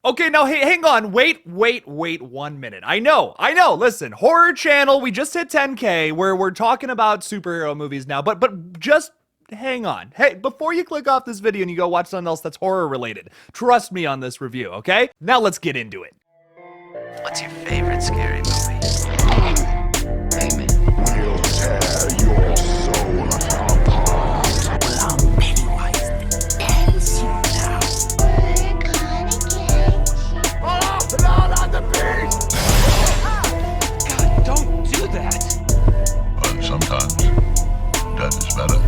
Okay, now hey, hang on, wait 1 minute. I know, listen, horror channel, we just hit 10K, where we're talking about superhero movies now, but just hang on. Hey, before you click off this video and you go watch something else that's horror related, trust me on this review, okay? Now let's get into it. What's your favorite scary movie? Amen. We'll tear your soul apart. Well, Pennywise the ends you now. Oh, Lord on the beast! God, don't do that. But sometimes death is better.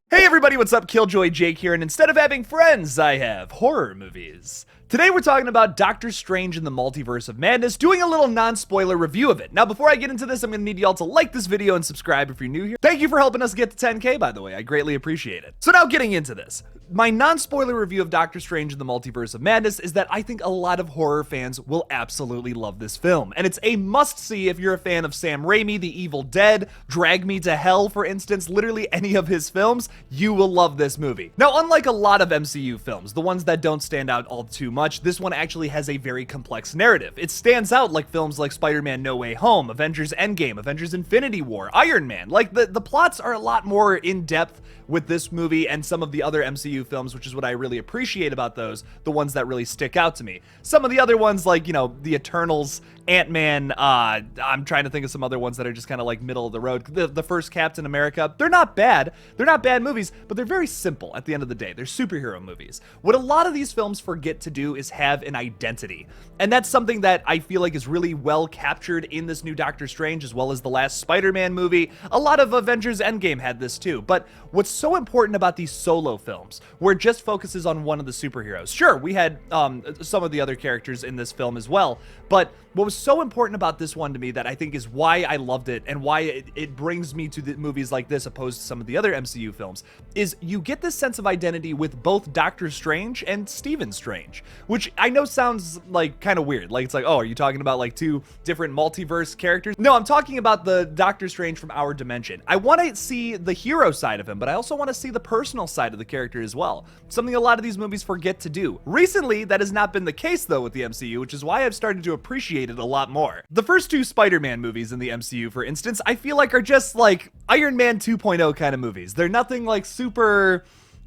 Hey everybody, what's up? KillJoy Jake here, and instead of having friends, I have horror movies. Today we're talking about Doctor Strange in the Multiverse of Madness, doing a little non-spoiler review of it. Now before I get into this, I'm gonna need y'all to like this video and subscribe if you're new here. Thank you for helping us get to 10K, by the way, I greatly appreciate it. So now getting into this. My non-spoiler review of Doctor Strange in the Multiverse of Madness is that I think a lot of horror fans will absolutely love this film. And it's a must-see if you're a fan of Sam Raimi, The Evil Dead, Drag Me to Hell, for instance, literally any of his films, you will love this movie. Now, unlike a lot of MCU films, the ones that don't stand out all too much, this one actually has a very complex narrative. It stands out like films like Spider-Man No Way Home, Avengers Endgame, Avengers Infinity War, Iron Man. Like, the plots are a lot more in-depth with this movie and some of the other MCU films, which is what I really appreciate about those, the ones that really stick out to me. Some of the other ones, like, you know, the Eternals, Ant-Man, I'm trying to think of some other ones that are just kind of like middle of the road. The first Captain America, they're not bad. They're not bad movies, but they're very simple at the end of the day. They're superhero movies. What a lot of these films forget to do is have an identity. And that's something that I feel like is really well captured in this new Doctor Strange, as well as the last Spider-Man movie. A lot of Avengers Endgame had this too. But what's so important about these solo films, where it just focuses on one of the superheroes. Sure, we had some of the other characters in this film as well, but what was so important about this one to me that I think is why I loved it and why it brings me to the movies like this opposed to some of the other MCU films is you get this sense of identity with both Doctor Strange and Stephen Strange, which I know sounds like kind of weird. Like, it's like, oh, are you talking about like two different multiverse characters? No, I'm talking about the Doctor Strange from our dimension. I want to see the hero side of him, but I also want to see the personal side of the character as well. Something a lot of these movies forget to do. Recently, that has not been the case though with the MCU, which is why I've started to appreciate it a lot more. The first two Spider-Man movies in the MCU, for instance, I feel like are just like Iron Man 2.0 kind of movies. They're nothing like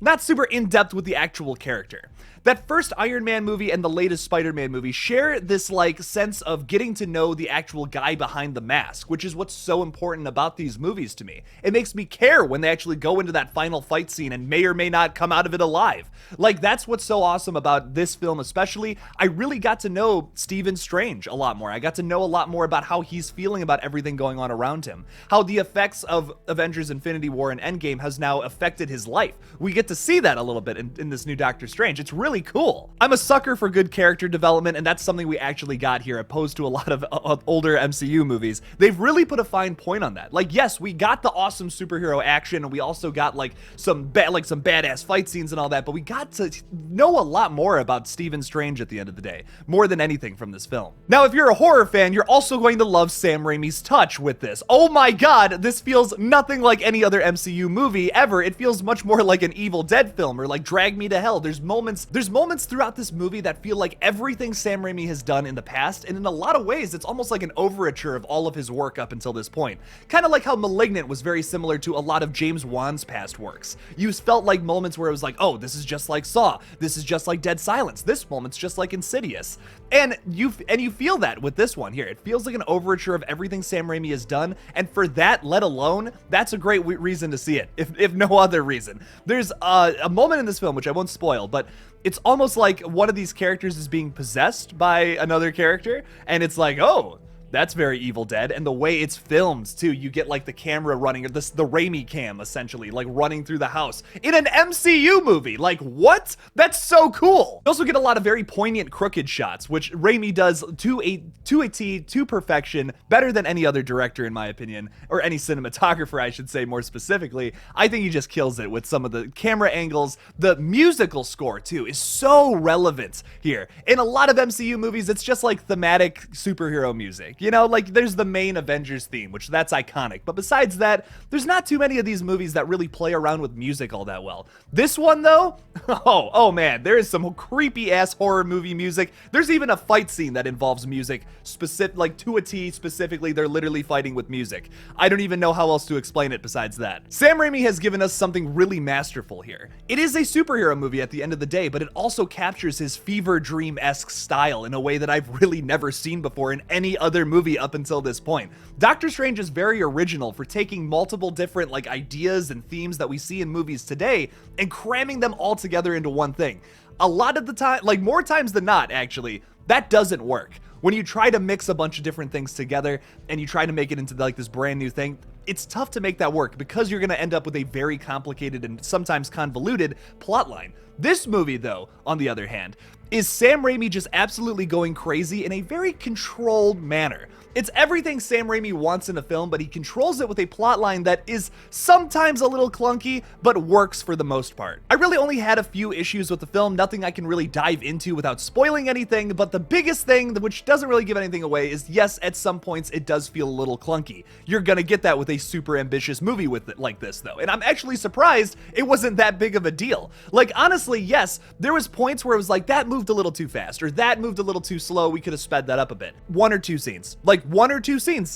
not super in-depth with the actual character. That first Iron Man movie and the latest Spider-Man movie share this like sense of getting to know the actual guy behind the mask, which is what's so important about these movies to me. It makes me care when they actually go into that final fight scene and may or may not come out of it alive. Like, that's what's so awesome about this film especially. I really got to know Stephen Strange a lot more. I got to know a lot more about how he's feeling about everything going on around him. How the effects of Avengers Infinity War and Endgame has now affected his life. We get to see that a little bit in this new Doctor Strange. It's really cool. I'm a sucker for good character development, and that's something we actually got here, opposed to a lot of older MCU movies. They've really put a fine point on that. Like, yes, we got the awesome superhero action, and we also got like some badass fight scenes and all that, but we got to know a lot more about Stephen Strange at the end of the day, more than anything from this film. Now, if you're a horror fan, you're also going to love Sam Raimi's touch with this. Oh my god, this feels nothing like any other MCU movie ever. It feels much more like an Evil Dead film or like Drag Me to Hell. There's moments throughout this movie that feel like everything Sam Raimi has done in the past, and in a lot of ways, it's almost like an overture of all of his work up until this point. Kind of like how Malignant was very similar to a lot of James Wan's past works. You felt like moments where it was like, oh, this is just like Saw, this is just like Dead Silence, this moment's just like Insidious. And you feel that with this one here. It feels like an overture of everything Sam Raimi has done, and for that, let alone, that's a great reason to see it, if no other reason. There's a moment in this film, which I won't spoil, but it's almost like one of these characters is being possessed by another character, and it's like, oh, that's very Evil Dead. And the way it's filmed too, you get like the camera running, the Raimi cam essentially, like running through the house in an MCU movie. Like, what? That's so cool. You also get a lot of very poignant crooked shots, which Raimi does to a T, to perfection, better than any other director in my opinion, or any cinematographer I should say more specifically. I think he just kills it with some of the camera angles. The musical score too is so relevant here. In a lot of MCU movies, it's just like thematic superhero music. You know, like there's the main Avengers theme, which that's iconic. But besides that, there's not too many of these movies that really play around with music all that well. This one though, oh man, there is some creepy ass horror movie music. There's even a fight scene that involves music, specific, like to a T specifically. They're literally fighting with music. I don't even know how else to explain it besides that. Sam Raimi has given us something really masterful here. It is a superhero movie at the end of the day, but it also captures his fever dream-esque style in a way that I've really never seen before in any other movie up until this point. Doctor Strange is very original for taking multiple different like ideas and themes that we see in movies today and cramming them all together into one thing. A lot of the time, like more times than not actually, that doesn't work. When you try to mix a bunch of different things together and you try to make it into like this brand new thing, it's tough to make that work because you're going to end up with a very complicated and sometimes convoluted plotline. This movie, though, on the other hand, is Sam Raimi just absolutely going crazy in a very controlled manner. It's everything Sam Raimi wants in a film, but he controls it with a plotline that is sometimes a little clunky, but works for the most part. I really only had a few issues with the film, nothing I can really dive into without spoiling anything, but the biggest thing, which doesn't really give anything away, is yes, at some points it does feel a little clunky. You're gonna get that with a super ambitious movie with it like this, though, and I'm actually surprised it wasn't that big of a deal. Like, honestly, yes, there was points where it was like, that moved a little too fast, or that moved a little too slow, we could have sped that up a bit. One or two scenes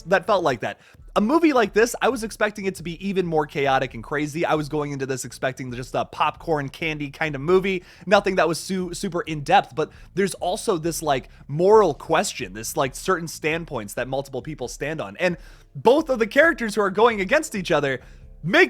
that felt like that. A movie like this, I was expecting it to be even more chaotic and crazy. I was going into this expecting just a popcorn candy kind of movie, nothing that was super in-depth, but there's also this like moral question, this like certain standpoints that multiple people stand on, and both of the characters who are going against each other they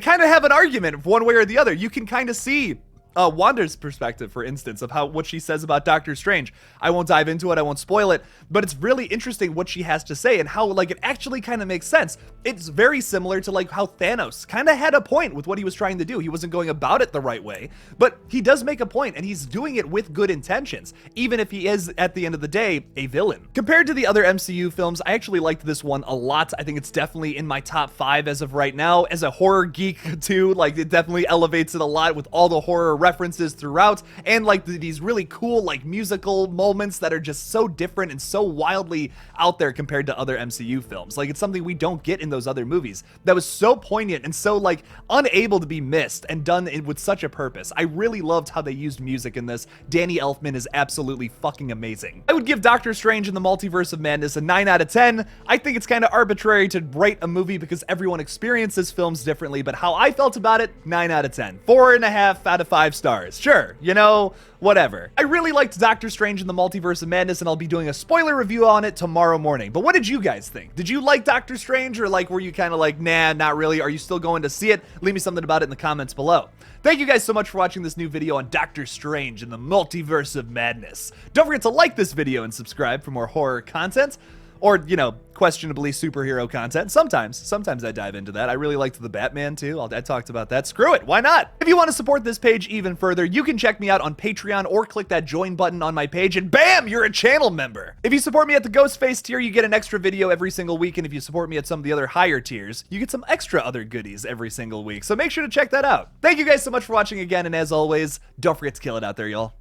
kind of have an argument one way or the other. You can kind of see Wanda's perspective, for instance, of what she says about Doctor Strange. I won't dive into it, I won't spoil it, but it's really interesting what she has to say and how like it actually kind of makes sense. It's very similar to like how Thanos kind of had a point with what he was trying to do. He wasn't going about it the right way, but he does make a point and he's doing it with good intentions, even if he is at the end of the day a villain. Compared to the other MCU films, I actually liked this one a lot. I think it's definitely in my top 5 as of right now. As a horror geek too, like it definitely elevates it a lot with all the horror references throughout, and like these really cool like musical moments that are just so different and so wildly out there compared to other MCU films. Like it's something we don't get in those other movies that was so poignant and so like unable to be missed and done with such a purpose. I really loved how they used music in this. Danny Elfman is absolutely fucking amazing. I would give Doctor Strange in the Multiverse of Madness a 9 out of 10. I think it's kind of arbitrary to rate a movie because everyone experiences films differently, but how I felt about it, 9 out of 10. 4.5 out of 5 stars. Sure, you know, whatever. I really liked Doctor Strange in the Multiverse of Madness, and I'll be doing a spoiler review on it tomorrow morning. But what did you guys think? Did you like Doctor Strange, or like were you kind of like, nah, not really? Are you still going to see it? Leave me something about it in the comments below. Thank you guys so much for watching this new video on Doctor Strange in the Multiverse of Madness. Don't forget to like this video and subscribe for more horror content. Or, you know, questionably superhero content. Sometimes I dive into that. I really liked the Batman too. I talked about that. Screw it, why not? If you want to support this page even further, you can check me out on Patreon or click that join button on my page and bam, you're a channel member. If you support me at the Ghostface tier, you get an extra video every single week, and if you support me at some of the other higher tiers, you get some extra other goodies every single week. So make sure to check that out. Thank you guys so much for watching again, and as always, don't forget to kill it out there, y'all.